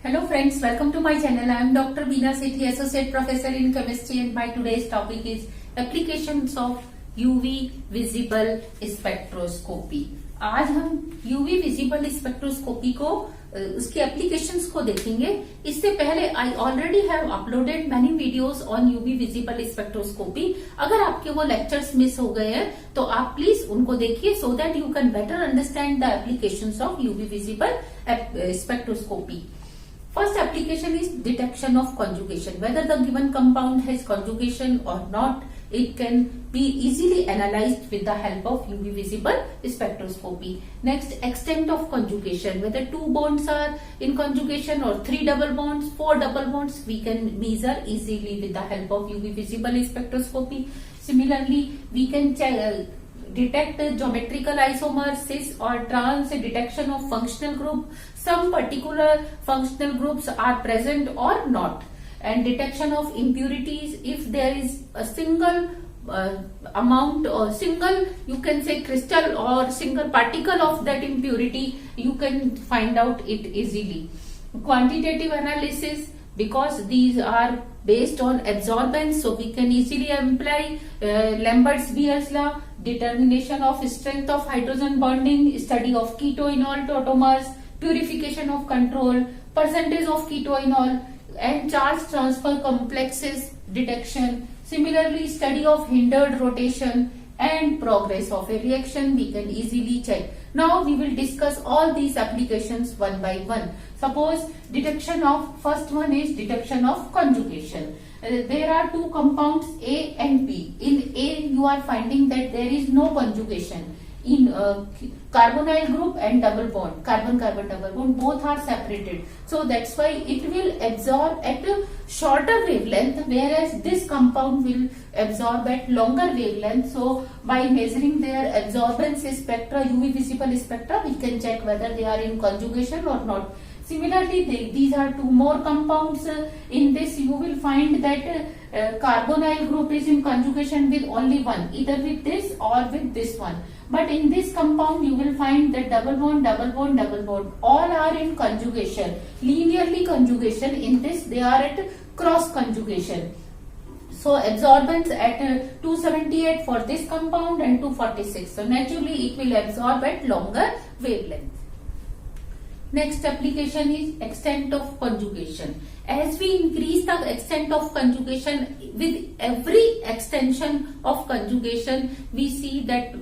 Hello friends, welcome to my channel. I am Dr. Beena Sethi, Associate Professor in Chemistry, and my today's topic is applications of UV visible spectroscopy. आज हम UV visible spectroscopy को उसके applications को देखेंगे. इससे पहले I already have uploaded many videos on UV visible spectroscopy. अगर आपके वो लेक्चर्स मिस हो गए हैं तो आप प्लीज उनको देखिए so that you can better understand the applications of UV visible spectroscopy. First application is detection of conjugation. Whether the given compound has conjugation or not, it can be easily analyzed with the help of UV visible spectroscopy. Next, extent of conjugation. Whether two bonds are in conjugation or three double bonds, four double bonds, we can measure easily with the help of UV visible spectroscopy. Similarly, we can detect geometrical isomer, cis or trans, detection of functional group. Some particular functional groups are present or not, and detection of impurities. If there is a single amount or single, you can say crystal or single particle of that impurity, you can find out it easily. Quantitative analysis, because these are based on absorbance, so we can easily apply Lambert's-Beer's law. Determination of strength of hydrogen bonding, study of ketoenol tautomers, purification of control, percentage of ketoenol, and charge transfer complexes detection. Similarly, study of hindered rotation and progress of a reaction we can easily check. Now we will discuss all these applications one by one. Suppose detection of, first one is detection of conjugation. There are two compounds A and B. In A you are finding that there is no conjugation. In carbonyl group and double bond, carbon-carbon double bond, both are separated. So that's why it will absorb at a shorter wavelength, whereas this compound will absorb at longer wavelength. So by measuring their absorbance spectra, UV visible spectra, we can check whether they are in conjugation or not. Similarly, these are two more compounds. In this you will find that carbonyl group is in conjugation with only one, either with this or with this one. But in this compound you will find that double bond, double bond, double bond, all are in conjugation, linearly conjugation. In this they are at cross conjugation. So absorbance at 278 for this compound and 246. So naturally it will absorb at longer wavelength. Next application is extent of conjugation. As we increase the extent of conjugation, with every extension of conjugation, we see that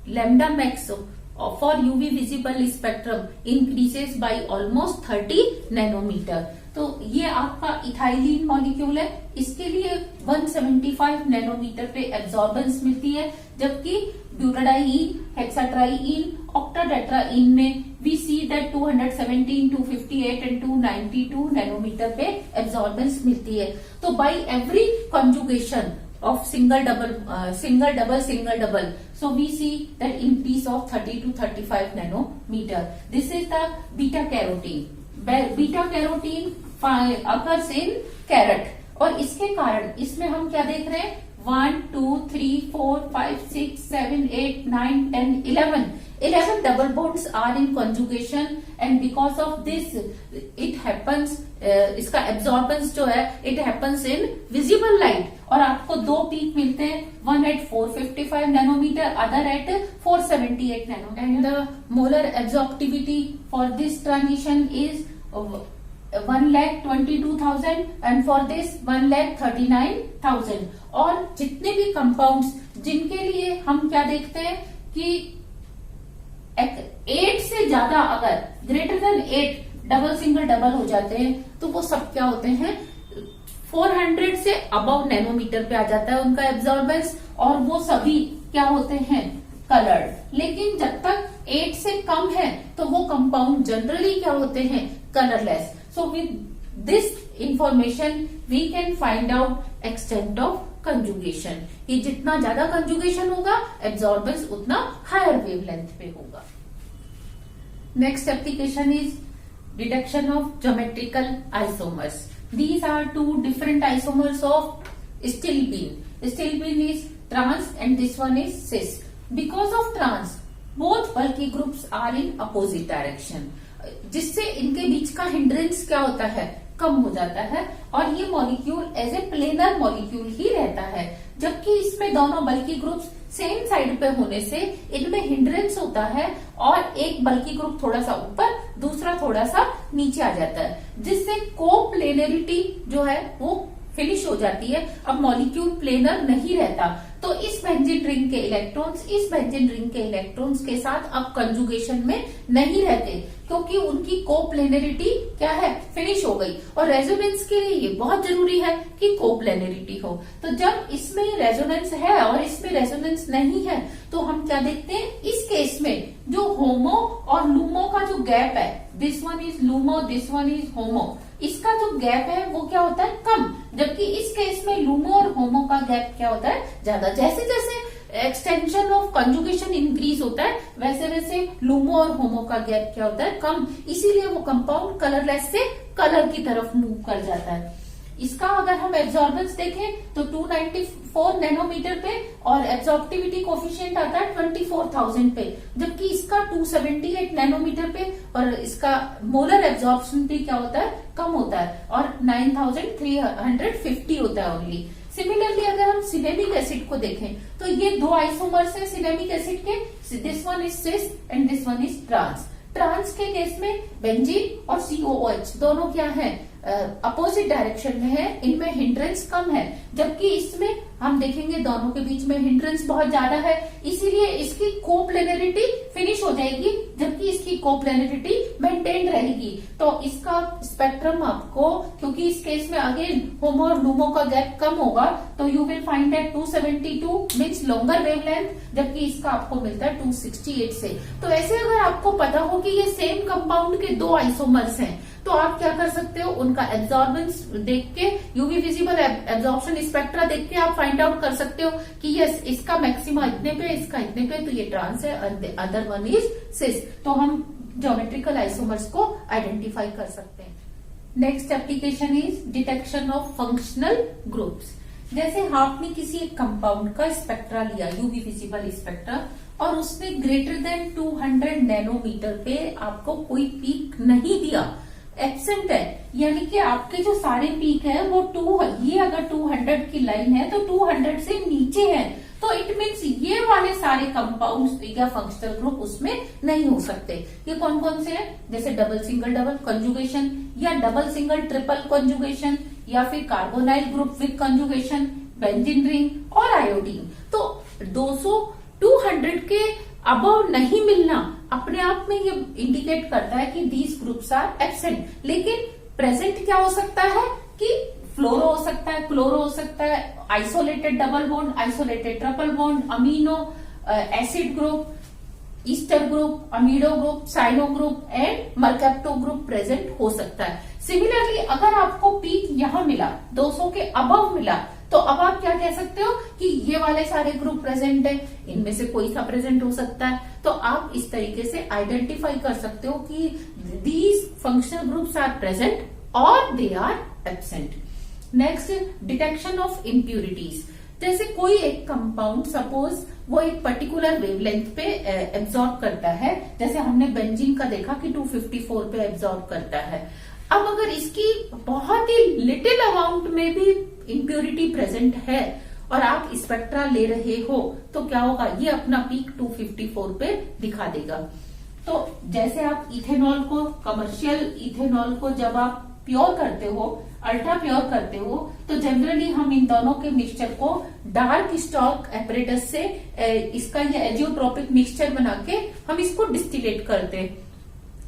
lambda max for UV visible spectrum increases by almost 30 nanometer. तो ये आपका ethylene molecule है, इसके लिए 175 nanometre पे absorbance मिलती है, जबकि ब्यूटाडाइन, हेक्साट्राईन, ऑक्टाटेट्राइन में we see that 217, 258 and 292 nanometre पे एब्जॉर्बेंस मिलती है. तो by every conjugation of single double, so we see that increase of 30 to 35 nanometer. This is the beta carotene. Beta carotene occurs in carrot, और इसके कारण इसमें हम क्या देख रहे हैं, 1 2 3 4 5 6 7 8 9 10 11 double bonds are in conjugation, and because of this it happens, इसका absorbance जो है it happens in visible light, और आपको दो पीक मिलते हैं, one at 455 nanometre, other at 478 nanometre, and the molar absorptivity for this transition is 1,22,000 and for this 1,39,000. और जितने भी कंपाउंड्स जिनके लिए हम क्या देखते हैं कि 8 से ज्यादा अगर greater than 8 double single double हो जाते हैं तो वो सब क्या होते हैं, 400 से अबव नैनोमीटर पे आ जाता है उनका एब्जॉर्बेंस, और वो सभी क्या होते हैं, कलर्ड. लेकिन जब तक 8 से कम है तो वो कंपाउंड जनरली क्या होते हैं, colourless. So with this information we can find out extent of conjugation, कि जितना ज्यादा कंजुगेशन होगा एब्जॉर्बेंस उतना हायर वेवलेंथ पे होगा. Next application is detection of geometrical isomers. These are two different isomers of stilbene. Stilbene is trans and this one is cis. Because of trans, both bulky groups are in opposite direction. जिससे इनके बीच का hindrance क्या होता है, कम हो जाता है और ये molecule as a planar molecule ही रहता है। जबकि इसमें दोनों बल्कि ग्रुप्स सेम साइड पे होने से इनमें हिंड्रेंस होता है और एक बल्कि ग्रुप थोड़ा सा ऊपर, दूसरा थोड़ा सा नीचे आ जाता है, जिससे कोप्लेनरिटी जो है वो फिनिश हो जाती है। अब मॉलिक्यूल प्लेनर नहीं रहता, तो इस बेंजीन रिंग के इलेक्ट्रॉन्स इस बेंजीन रिंग के इलेक्ट्रॉन्स के साथ अब कंजुगेशन में नहीं रहते, क्योंकि उनकी कोप्लेनरिटी क्या है, फिनिश हो गई। और रेजोनेंस के लिए ये बहुत जरूरी है कि कोप्लेनरिटी हो। तो जब इसमें रेजोनेंस है और इसमें रेजोनेंस नहीं है, तो हम क्या देखते हैं, इस केस में जो होमो और लूमो का जो गैप है, this one is LUMO, this one is HOMO, इसका जो गैप है वो क्या होता है, कम। जबकि इस केस में लूमो और होमो का गैप क्या होता है, ज्यादा। जैसे जैसे एक्सटेंशन ऑफ कंजुगेशन इंक्रीज होता है, वैसे वैसे लूमो और होमो का गैप क्या होता है, कम। इसीलिए वो कंपाउंड कलरलेस से कलर की तरफ मूव कर जाता है। इसका अगर हम एब्जॉर्बेंस देखें तो 294 नैनोमीटर पे और एब्जॉर्प्टिविटी कोफिशिएंट आता है 24,000 पे, जबकि इसका 278 नैनोमीटर पे और इसका मोलर एब्जॉर्प्शन भी क्या होता है, कम होता है और 9350 होता है ओनली। सिमिलरली अगर हम सिनेमिक एसिड को देखें तो ये दो आइसोमर्स है सिनेमिक एसिड के, this one is cis and this one is trans. Trans के केस में बेंजीन और COOH दोनों क्या है, अपोजिट डायरेक्शन में है, इनमें हिंड्रेंस कम है। जबकि इसमें हम देखेंगे दोनों के बीच में हिंड्रेंस बहुत ज्यादा है, इसीलिए इसकी कोप्लेनरिटी फिनिश हो जाएगी, जबकि इसकी कोप्लेनरिटी मेंटेन रहेगी। तो इसका स्पेक्ट्रम आपको, क्योंकि इस केस में अगेन होमो और लूमो का गैप कम होगा, तो you will find that 272 means longer wavelength, जबकि इसका आपको मिलता है 268 से। तो ऐसे अगर आपको पता हो कि ये सेम कंपाउंड के दो आइसोमर्स हैं, तो आप क्या कर सकते हो, उनका एब्जॉर्बेंस देख के, यूवी विजिबल एब्जॉर्प्शन स्पेक्ट्रा देख के आप फाइंड आउट कर सकते हो कि यस इसका मैक्सिमा इतने पे, इसका इतने पे, तो ये ट्रांस है, अदर वन इज सिस। तो हम ज्योमेट्रिकल आइसोमर्स को आइडेंटिफाई कर सकते हैं। Next application is detection of functional groups. जैसे आपने किसी एक कंपाउंड का स्पेक्ट्रा लिया, यूवी विजिबल स्पेक्ट्रा, और उसने ग्रेटर देन 200 नैनोमीटर पे आपको कोई पीक नहीं दिया, एब्सेंट है, यानी कि आपके जो सारे पीक है वो ये अगर 200 की लाइन है तो 200 से नीचे है, तो इट मीन्स ये वाले सारे कंपाउंड्स या फंक्शनल ग्रुप उसमें नहीं हो सकते। ये कौन कौन से हैं, जैसे डबल सिंगल डबल कंजुगेशन या डबल सिंगल ट्रिपल कंजुगेशन या फिर carbonyl group with conjugation, benzene ring और आयोडीन। तो 200 के अबव नहीं मिलना अपने आप में ये इंडिकेट करता है कि दीज ग्रुप्स आर एब्सेंट। लेकिन प्रेजेंट क्या हो सकता है कि फ्लोरो हो सकता है, क्लोरो हो सकता है, isolated double bond, isolated triple bond, amino acid group, ester group, amido group, cyano group and mercapto group present हो सकता है। सिमिलरली अगर आपको पीक यहां मिला, 200 के अबव मिला, तो अब आप क्या कह सकते हो कि ये वाले सारे ग्रुप प्रेजेंट है, इनमें से कोई सा प्रेजेंट हो सकता है। तो आप इस तरीके से आइडेंटिफाई कर सकते हो कि these functional groups are present और they are absent. Next, detection of impurities. जैसे कोई एक कंपाउंड सपोज वो एक पर्टिकुलर वेवलेंथ पे एब्जॉर्ब करता है, जैसे हमने बेंजीन का देखा कि 254 पे एब्जॉर्ब करता है। अब अगर इसकी बहुत ही लिटिल अमाउंट में भी इम्प्योरिटी प्रेजेंट है और आप स्पेक्ट्रा ले रहे हो, तो क्या होगा, ये अपना पीक 254 पे दिखा देगा। तो जैसे आप इथेनॉल को, कमर्शियल इथेनॉल को जब आप प्योर करते हो, अल्ट्रा प्योर करते हो, तो जनरली हम इन दोनों के मिक्सचर को डार्क स्टॉक एपरेटस से इसका ये एजियोट्रोपिक मिक्सचर बना के हम इसको डिस्टिलेट करते हैं।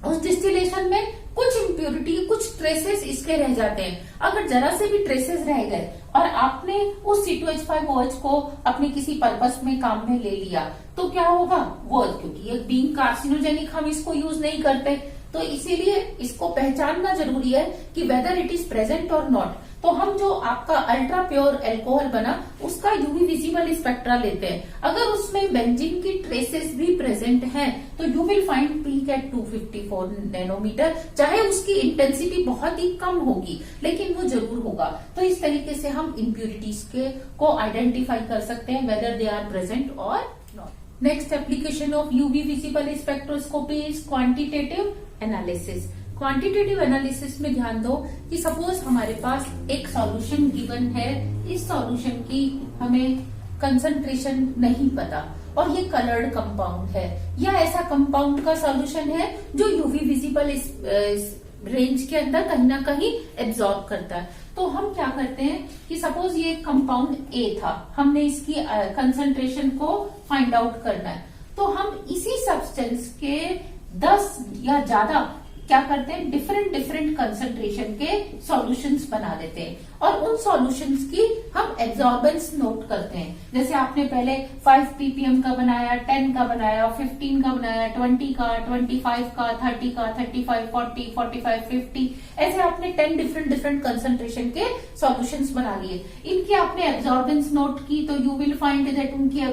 उस डिस्टिलेशन में कुछ इम्प्योरिटी, कुछ ट्रेसेस इसके रह जाते हैं। अगर जरा से भी ट्रेसेस रह गए और आपने उस C2H5OH को अपने किसी पर्पस में काम में ले लिया, तो क्या होगा, वो क्योंकि ये बीइंग कार्सिनोजेनिक हम इसको यूज नहीं करते, तो इसीलिए इसको पहचानना जरूरी है कि वेदर इट इज प्रेजेंट और नॉट। तो हम जो आपका अल्ट्रा प्योर एल्कोहल बना उसका यूवी विजिबल स्पेक्ट्रा लेते हैं। अगर उसमें बेंजीन की ट्रेसेस भी प्रेजेंट हैं, तो you will find peak at 254 nanometre, चाहे उसकी इंटेंसिटी बहुत ही कम होगी, लेकिन वो जरूर होगा। तो इस तरीके से हम इम्प्यूरिटीज को आइडेंटिफाई कर सकते हैं वेदर दे आर प्रेजेंट और not. Next application of UV visible spectroscopy is quantitative analysis. Quantitative analysis में ध्यान दो कि सपोज हमारे पास एक सॉल्यूशन गिवन है, इस सॉल्यूशन की हमें कंसंट्रेशन नहीं पता और ये कलर्ड कंपाउंड है, या ऐसा कंपाउंड का सॉल्यूशन है जो यूवी विजिबल रेंज के अंदर कहीं ना कहीं एब्जॉर्ब करता है। तो हम क्या करते हैं कि सपोज ये कंपाउंड ए था, हमने इसकी कंसंट्रेशन को फाइंड आउट करना है, तो हम इसी सब्सटेंस के 10 या ज्यादा क्या करते हैं, डिफरेंट कंसंट्रेशन के सॉल्यूशंस बना देते हैं और उन सॉल्यूशंस की हम एब्जॉर्बेंस नोट करते हैं। जैसे आपने पहले 5 ppm का बनाया, 10 का बनाया, 15 का बनाया, 20 का, 25 का, 30 का, 35, 40, 45, 50, ऐसे आपने 10 डिफरेंट कंसंट्रेशन के सॉल्यूशंस बना लिए। इनकी आपने एब्जॉर्बेंस नोट की तो यू विल फाइंड दैट उनकी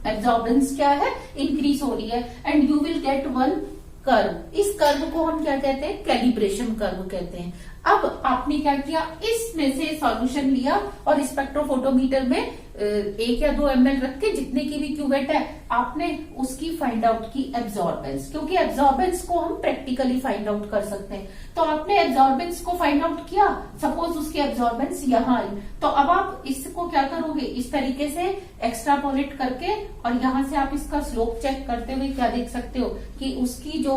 एब्जॉर्बेंस क्या है, इंक्रीज हो रही है and you will get one curve. इस कर्व को हम क्या कहते हैं, कैलिब्रेशन कर्व कहते हैं। अब आपने क्या किया, इसमें से सॉल्यूशन लिया और स्पेक्ट्रोफोटोमीटर में 1 या 2 ml रख के जितने की भी क्यूवेट है आपने उसकी फाइंड आउट की एब्जॉर्बेंस, क्योंकि एब्जॉर्बेंस को हम प्रैक्टिकली फाइंड आउट कर सकते हैं। तो आपने एब्जॉर्बेंस को फाइंड आउट किया, सपोज उसकी एब्जॉर्बेंस यहाँ आई, तो अब आप इसको क्या करोगे, इस तरीके से एक्स्ट्रापोलेट करके और यहां से आप इसका स्लोप चेक करते हुए क्या देख सकते हो कि उसकी जो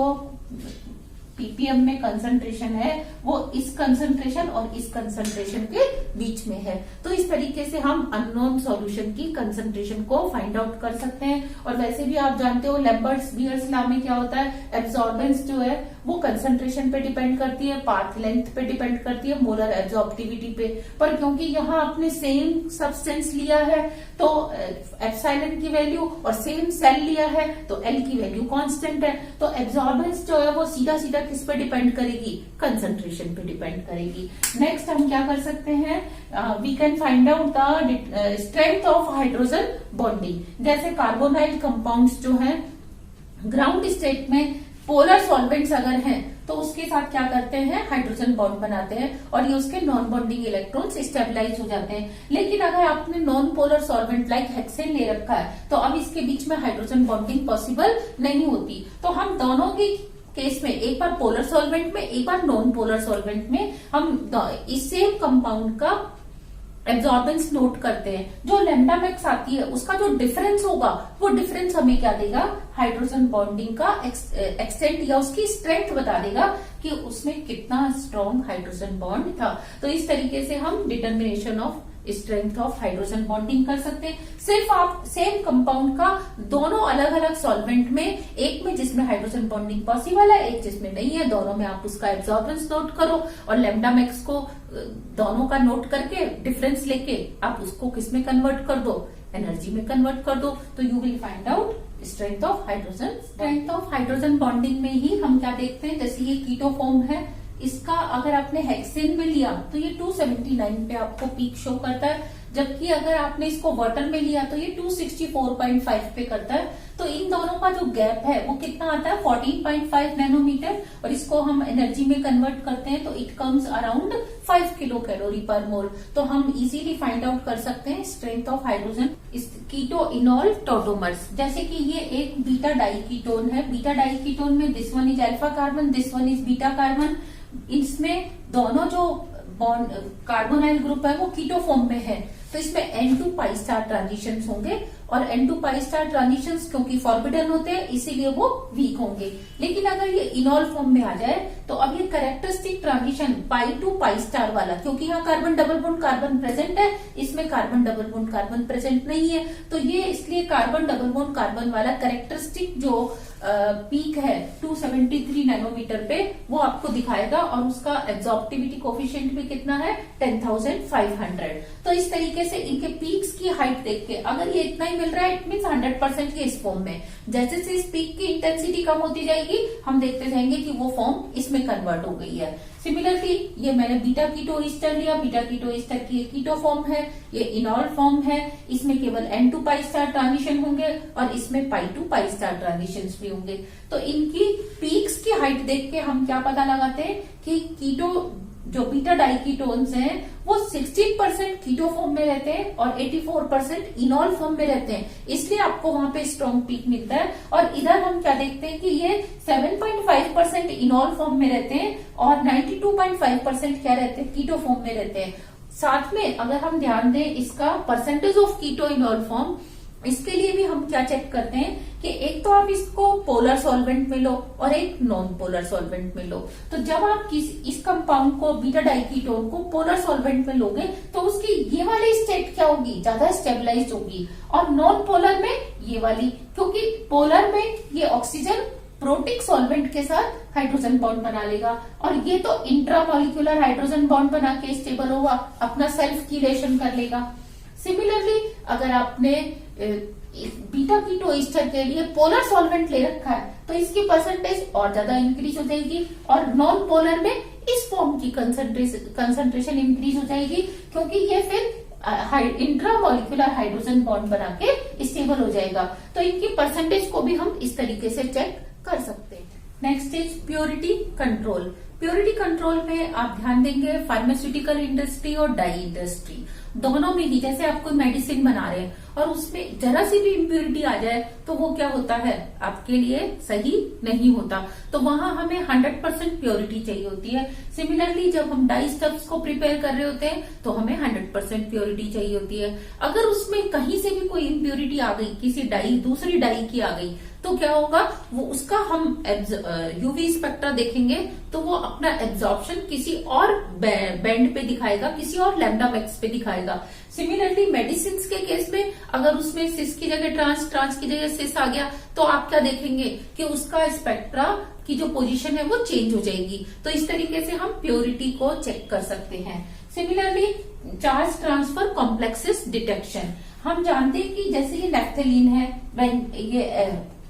ppm में कंसंट्रेशन है वो इस कंसंट्रेशन और इस कंसंट्रेशन के बीच में है। तो इस तरीके से हम अननोन सॉल्यूशन की कंसंट्रेशन को फाइंड आउट कर सकते हैं। और वैसे भी आप जानते हो लैम्बर्ट्स बियर्स लॉ में क्या होता है, एब्जॉर्बेंस जो है वो कंसंट्रेशन पे डिपेंड करती है, पाथ लेंथ पे डिपेंड करती है, मोलर एब्जॉर्प्टिविटी पे। पर क्योंकि यहाँ आपने सेम सब्सटेंस लिया है तो एप्सिलॉन की वैल्यू और सेम सेल लिया है तो एल की वैल्यू कांस्टेंट है, तो एब्जॉर्बेंस जो है वो सीधा सीधा किस पे डिपेंड करेगी, कंसंट्रेशन पे डिपेंड करेगी। नेक्स्ट हम क्या कर सकते हैं, we can find out the strength of hydrogen bonding. जैसे कार्बोनाइल कंपाउंड्स जो है ग्राउंड स्टेट में पोलर सॉल्वेंट्स अगर हैं तो उसके साथ क्या करते हैं, हाइड्रोजन बॉन्ड बनाते हैं और ये उसके नॉन बॉन्डिंग इलेक्ट्रॉन्स स्टेबलाइज हो जाते हैं। लेकिन अगर आपने non polar solvent like hexane ले रखा है तो अब इसके बीच में हाइड्रोजन बॉन्डिंग पॉसिबल नहीं होती। तो हम दोनों की केस में, एक बार पोलर सॉल्वेंट में एक बार नॉन पोलर सॉल्वेंट में, हम इस सेम कंपाउंड का एब्जॉर्बेंस नोट करते हैं। जो लैम्डा मैक्स आती है उसका जो डिफरेंस होगा वो डिफरेंस हमें क्या देगा, हाइड्रोजन बॉन्डिंग का एक्सटेंट या उसकी स्ट्रेंथ बता देगा कि उसमें कितना स्ट्रॉन्ग हाइड्रोजन बॉन्ड था। तो इस तरीके से हम determination of strength of hydrogen bonding कर सकते हैं। सिर्फ आप सेम कंपाउंड का दोनों अलग अलग सॉल्वेंट में, एक में जिसमें हाइड्रोजन बॉन्डिंग पॉसिबल है, एक जिसमें नहीं है, दोनों में आप उसका एब्जॉर्बेंस नोट करो और लैम्डा मैक्स को दोनों का नोट करके डिफरेंस लेके आप उसको किस में कन्वर्ट कर दो, एनर्जी में कन्वर्ट कर दो, तो you will find out strength of hydrogen. Strength of hydrogen bonding में ही हम क्या देखते हैं, जैसे ये कीटो फॉर्म है, इसका अगर आपने हेक्सेन में लिया तो ये 279 पे आपको पीक शो करता है, जबकि अगर आपने इसको वाटर में लिया तो ये 264.5 पे करता है। तो इन दोनों का जो गैप है वो कितना आता है, 14.5 नैनोमीटर, और इसको हम एनर्जी में कन्वर्ट करते हैं तो it comes around 5 kilo calorie पर मोल। तो हम इजीली फाइंड आउट कर सकते हैं strength of hydrogen keto enol tautomers. जैसे कि ये एक बीटा डाई कीटोन है, बीटा डाई कीटोन में this one is alpha carbon, this one is beta carbon. इसमें दोनों जो बॉन्ड कार्बोनाइल ग्रुप है वो कीटो फॉर्म में है, तो इसमें N2 पाई स्टार ट्रांजिशंस होंगे और N2 पाई स्टार ट्रांजिशंस क्योंकि फॉरबिडन होते हैं इसीलिए वो वीक होंगे। लेकिन अगर ये इनॉल फॉर्म में आ जाए तो अब ये characteristic transition pi to pi star वाला, क्योंकि यहाँ carbon double bond carbon present है, इसमें carbon double bond carbon present नहीं है, तो ये इसलिए कार्बन डबल बॉन्ड कार्बन वाला कैरेक्टरिस्टिक जो पीक है 273 नैनोमीटर पे वो आपको दिखाएगा और उसका एब्जॉर्प्टिविटी कोफिशिएंट भी कितना है, 10,500। तो इस तरीके से इनके पीक्स की हाइट देख के अगर ये इतना ही मिल रहा है इट मीन 100% ये इस फॉर्म में, जैसे जैसे इस पीक की इंटेंसिटी कम होती जाएगी हम देखते जाएंगे कि वो फॉर्म इसमें कन्वर्ट हो गई है। सिमिलरली ये मैंने बीटा कीटो ईस्टर लिया, बीटा कीटो ईस्टर की कीटो फॉर्म है, ये इनॉल फॉर्म है, इसमें केवल N2 पाई स्टार ट्रांजिशन होंगे और इसमें पाई टू पाई स्टार ट्रांजिशन भी होंगे। तो इनकी पीक्स की हाइट देख के हम क्या पता लगाते हैं कि कीटो जो बीटा डाइकीटोन्स हैं वो 16% कीटो फॉर्म में रहते हैं और 84% इनॉल फॉर्म में रहते हैं, इसलिए आपको वहां पे स्ट्रॉन्ग पीक मिलता है। और इधर हम क्या देखते हैं कि ये 7.5% इनॉल फॉर्म में रहते हैं और 92.5% क्या रहते हैं, कीटो फॉर्म में रहते हैं। साथ में अगर हम ध्यान दें इसका percentage of keto enol form, इसके लिए भी हम क्या चेक करते हैं कि एक तो आप इसको पोलर सॉल्वेंट में लो और एक नॉन पोलर सॉल्वेंट में लो। तो जब आप इस कंपाउंड को बीटा डाइकीटोन को पोलर सॉल्वेंट में लोगे तो उसकी ये वाली स्टेट क्या होगी, ज्यादा स्टेबलाइज होगी, और नॉन पोलर में ये वाली, क्योंकि पोलर में ये ऑक्सीजन प्रोटिक सॉल्वेंट के साथ हाइड्रोजन बॉन्ड बना लेगा और ये तो इंट्रामोलिक्यूलर हाइड्रोजन बॉन्ड बना के स्टेबल होगा, अपना सेल्फ कीलेशन कर लेगा। सिमिलरली अगर आपने बीटा कीटो ईस्टर के लिए पोलर सॉल्वेंट ले रखा है तो इसकी परसेंटेज और ज्यादा इंक्रीज हो जाएगी और नॉन पोलर में इस फॉर्म की कंसंट्रेशन इंक्रीज हो जाएगी, क्योंकि ये फिर इंट्रामोलिक्यूलर हाइड्रोजन बॉन्ड बना के स्टेबल हो जाएगा। तो इनकी परसेंटेज को भी हम इस तरीके से चेक कर सकते हैं। Next is purity control. Purity control में आप ध्यान देंगे फार्मास्यूटिकल इंडस्ट्री और डाई इंडस्ट्री दोनों में ही, जैसे आप कोई मेडिसिन बना रहे हैं और उसमें जरा सी भी इम्प्योरिटी आ जाए तो वो क्या होता है, आपके लिए सही नहीं होता, तो वहां हमें 100% प्योरिटी चाहिए होती है। सिमिलरली जब हम डाई स्टफ्स को प्रिपेयर कर रहे होते हैं तो हमें 100% प्योरिटी चाहिए होती है। अगर उसमें कहीं से भी कोई इम्प्योरिटी आ गई, किसी डाई दूसरी डाई की आ गई, तो क्या होगा, वो उसका हम यूवी स्पेक्ट्रा देखेंगे तो वो अपना एब्जॉर्प्शन किसी और बैंड पे दिखाएगा, किसी और लैम्डा मैक्स पे दिखाएगा। सिमिलरली मेडिसिन के केस में अगर उसमें सिस की जगह ट्रांस की जगह सिस आ गया तो आप क्या देखेंगे कि उसका स्पेक्ट्रा की जो पोजीशन है वो चेंज हो जाएगी। तो इस तरीके से हम प्योरिटी को चेक कर सकते हैं। Similarly charge transfer complexes detection, हम जानते हैं कि जैसे ये नेफ्थेलीन है,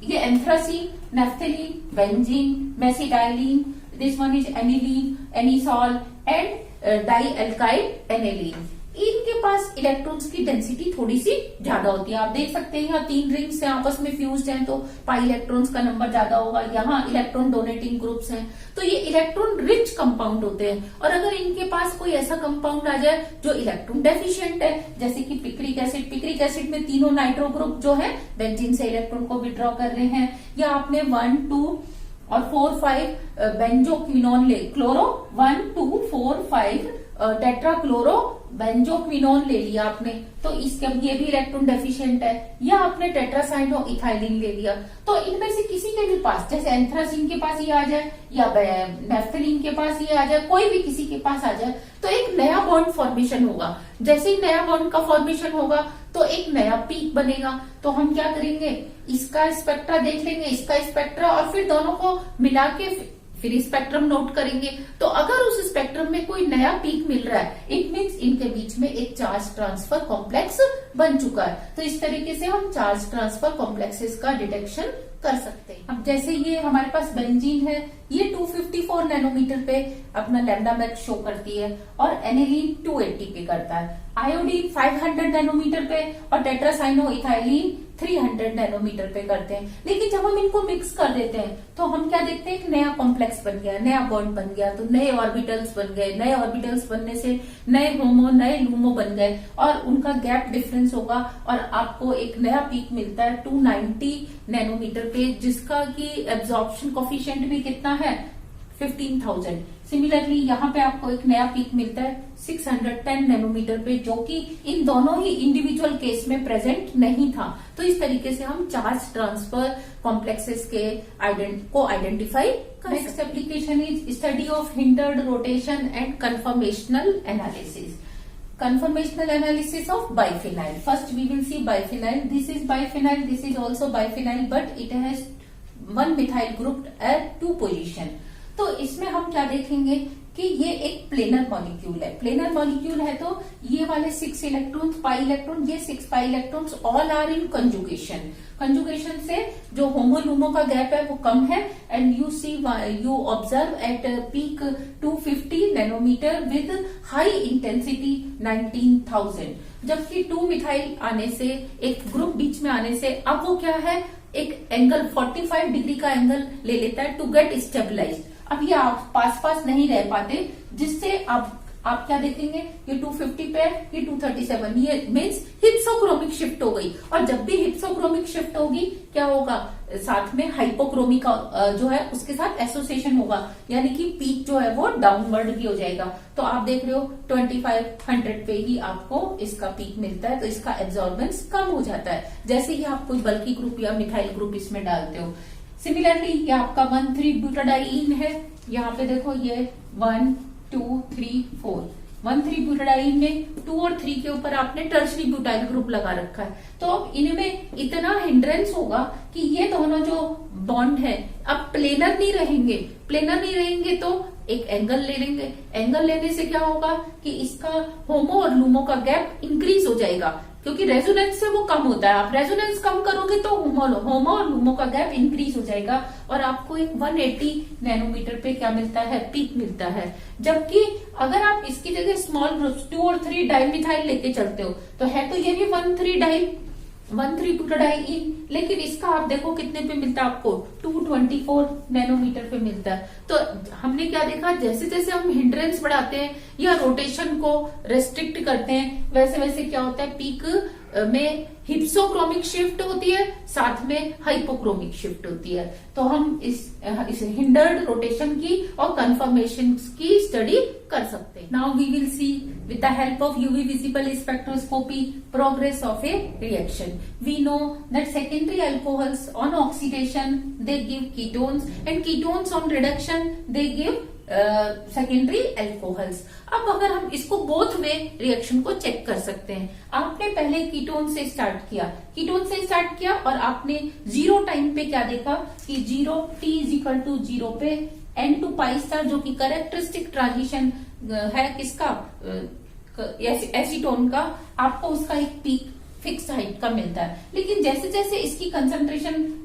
ये anthracene, naphthalene, benzene, mesitylene, this one is aniline, anisole and dialkyl aniline. इनके पास इलेक्ट्रॉन्स की डेंसिटी थोड़ी सी ज्यादा होती है। आप देख सकते हैं यहाँ 3 रिंग्स हैं, आपस में फ्यूज्ड हैं तो पाई इलेक्ट्रॉन्स का नंबर ज्यादा होगा। यहाँ इलेक्ट्रॉन डोनेटिंग ग्रुप्स हैं, तो ये इलेक्ट्रॉन रिच कंपाउंड होते हैं। और अगर इनके पास कोई ऐसा कंपाउंड आ जाए जो इलेक्ट्रॉन डेफिशिएंट है, जैसे कि पिक्रिक एसिड में तीनों नाइट्रो ग्रुप जो है बेंजीन से इलेक्ट्रॉन को विड्रॉ कर रहे हैं, या आपने 1, 2 और 4, 5 बेंजोक्विनोन ले, क्लोरो 1, 2, 4, 5 टेट्राक्लोरो बेंजोक्विनोन ले लिया आपने, तो इसके ये भी इलेक्ट्रॉन डेफिशिएंट है। या आपने टेट्रासाइक्लो इथाइलिन ले लिया, तो इनमें से किसी के भी पास, जैसे एंथ्रासीन के पास ये आ जाए या नेफ्थेलीन के पास ये आ जाए, कोई भी किसी के पास आ जाए तो एक नया बॉन्ड फॉर्मेशन होगा। जैसे ही नया बॉन्ड का फॉर्मेशन होगा तो एक नया पीक बनेगा। तो हम क्या करेंगे, इसका स्पेक्ट्रा देख लेंगे, इसका स्पेक्ट्रा, और फिर दोनों को मिला के फिर स्पेक्ट्रम नोट करेंगे। तो अगर उस स्पेक्ट्रम में कोई नया पीक मिल रहा है, इट मीन्स इनके बीच में एक चार्ज ट्रांसफर कॉम्प्लेक्स बन चुका है। तो इस तरीके से हम चार्ज ट्रांसफर कॉम्प्लेक्सेस का डिटेक्शन कर सकते हैं। अब जैसे ये हमारे पास बेंजीन है, ये 254 नैनोमीटर पे अपना लैम्डा मैक्स शो करती है और एनिलीन 280 पे करता है, आयोडीन 500 नैनोमीटर पे और टेट्रासाइक्लो इथाइलिन 300 नैनोमीटर पे करते हैं। लेकिन जब हम इनको मिक्स कर देते हैं तो हम क्या देखते हैं, एक नया कॉम्प्लेक्स बन गया, नया बॉन्ड बन गया, तो नए ऑर्बिटल्स बन गए। नए ऑर्बिटल्स बनने से नए होमो, नए लूमो बन गए और उनका गैप डिफरेंस होगा और आपको एक नया पीक मिलता है 290 नैनोमीटर पे, जिसका की एब्जॉर्प्शन कोफिशिएंट भी कितना है, 15,000। सिमिलरली यहाँ पे आपको एक नया पीक मिलता है 610 नैनोमीटर पे, जो कि इन दोनों ही इंडिविजुअल केस में प्रेजेंट नहीं था। तो इस तरीके से हम चार्ज ट्रांसफर कॉम्प्लेक्सेस को आइडेंटिफाई कर। Next application is study of hindered rotation and conformational analysis. Conformational analysis of biphenyl. First we will see biphenyl. This is biphenyl, this is also biphenyl, but it has one methyl group at 2 position. तो इसमें हम क्या देखेंगे कि ये एक planar molecule है। Planar molecule है तो ये वाले 6 इलेक्ट्रॉन्स, पाई इलेक्ट्रॉन, ये 6 pi electrons all are in conjugation. Conjugation से जो होमो लूमो का गैप है वो कम है and you observe at peak 250 nanometre with high intensity 19,000। जबकि 2 मिथाइल आने से, एक ग्रुप बीच में आने से, अब वो क्या है, एक एंगल 45 डिग्री का एंगल ले लेता है टू गेट स्टेबलाइज। अब ये आप पास नहीं रह पाते जिससे आप क्या देखेंगे, ये 250 पे है, ये 237, ये मीन्स हिप्सोक्रोमिक शिफ्ट हो गई। और जब भी हिप्सोक्रोमिक शिफ्ट होगी क्या होगा, साथ में हाइपोक्रोमी का जो है उसके साथ एसोसिएशन होगा, यानी कि पीक जो है वो डाउनवर्ड भी हो जाएगा। तो आप देख रहे हो 2500 पे ही आपको इसका पीक मिलता है, तो इसका एब्जॉर्बेंस कम हो जाता है जैसे ही आप कोई बल्कि ग्रुप या मिथाइल ग्रुप इसमें डालते हो। सिमिलरली ये आपका 1,3-ब्यूटाडाईन है, यहाँ पे देखो ये 1 2 3 4 1,3-ब्यूटाडाईन में 2 और 3 के ऊपर आपने टर्शरी ब्यूटाइल ग्रुप लगा रखा है। तो अब इनमें इतना हिंड्रेंस होगा कि ये दोनों जो बॉन्ड है अब प्लेनर नहीं रहेंगे। प्लेनर नहीं रहेंगे तो एक एंगल ले लेंगे, एंगल लेने से क्या होगा कि इसका होमो और लूमो का गैप इंक्रीज हो जाएगा, क्योंकि रेजोनेंस से वो कम होता है। आप रेजोनेंस कम करोगे तो होमो और लूमो का गैप इंक्रीज हो जाएगा और आपको एक 180 नैनोमीटर पे क्या मिलता है, पीक मिलता है। जबकि अगर आप इसकी जगह स्मॉल ग्रुप्स 2 और 3 डाइमिथाइल लेके चलते हो तो है तो ये भी 1,3-ब्यूटाडाईन, लेकिन इसका आप देखो कितने पे मिलता है आपको, 224 नैनोमीटर पे मिलता है। तो हमने क्या देखा, जैसे जैसे हम हिंड्रेंस बढ़ाते हैं या रोटेशन को रेस्ट्रिक्ट करते हैं वैसे वैसे क्या होता है, पीक में हिप्सोक्रोमिक शिफ्ट होती है, साथ में हाइपोक्रोमिक शिफ्ट होती है। तो हम इस हिंडर्ड रोटेशन की और कन्फर्मेशन की स्टडी कर सकते हैं। Now we will see with the help of UV visible spectroscopy progress of a reaction. We know that secondary alcohols on oxidation they give ketones and ketones on reduction they give secondary alcohols. अब अगर हम इसको both way reaction को check कर सकते हैं, आपने पहले कीटोन से स्टार्ट किया और आपने 0 टाइम पे क्या देखा कि 0 T=0 पे N2 पाई जो कि कैरेक्टरिस्टिक ट्रांजिशन है किसका, एसीटोन का, आपको उसका एक पीक फिक्स हाइट का मिलता है। लेकिन जैसे जैसे इसकी कंसंट्रेशन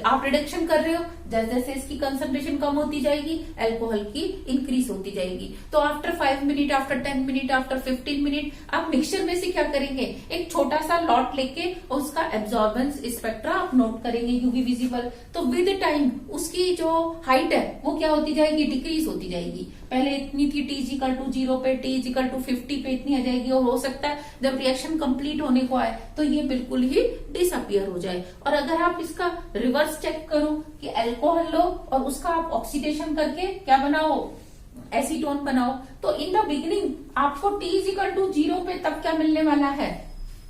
आप रिडक्शन कर रहे हो, जैसे जैसे इसकी कंसंट्रेशन कम होती जाएगी अल्कोहल की इंक्रीज होती जाएगी। तो after 5 minute, after 10 minute, after 15 minute आप मिक्सचर में से क्या करेंगे, एक छोटा सा लॉट लेके उसका एब्जॉर्बेंस स्पेक्ट्रा आप नोट करेंगे यूवी विजिबल। तो विद टाइम उसकी जो हाइट है वो क्या होती जाएगी, डिक्रीज होती जाएगी। पहले इतनी थी T=0 पे, T=50 पे इतनी आ जाएगी और हो सकता है जब रिएक्शन कंप्लीट होने को आए तो ये बिल्कुल ही डिसअपियर हो जाए। और अगर आप इसका रिवर्स चेक करो कि अल्कोहल लो और उसका आप ऑक्सीडेशन करके क्या बनाओ, एसीटोन बनाओ, तो इन द बिगिनिंग आपको T=0 पे तब क्या मिलने वाला है,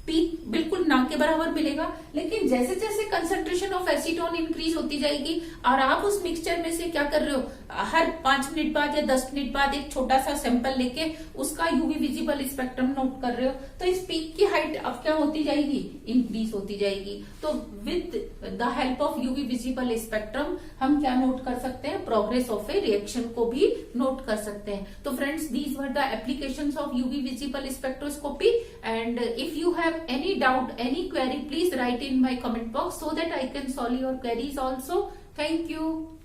पीक बिल्कुल ना के बराबर मिलेगा। लेकिन जैसे जैसे कंसंट्रेशन ऑफ एसीटोन इंक्रीज होती जाएगी और आप उस मिक्सचर में से क्या कर रहे हो, हर 5 मिनट बाद या 10 मिनट बाद एक छोटा सा सैंपल लेके उसका यूवी विजिबल स्पेक्ट्रम नोट कर रहे हो, तो इस पीक की हाइट अब क्या होती जाएगी, इंक्रीज होती जाएगी। तो with the help of UV visible spectrum हम क्या नोट कर सकते हैं, प्रोग्रेस ऑफ ए रिएक्शन को भी नोट कर सकते हैं। तो friends, these were the applications of UV visible spectroscopy, and if you have any doubt, any query, please write in my comment box so that I can solve your queries also. Thank you.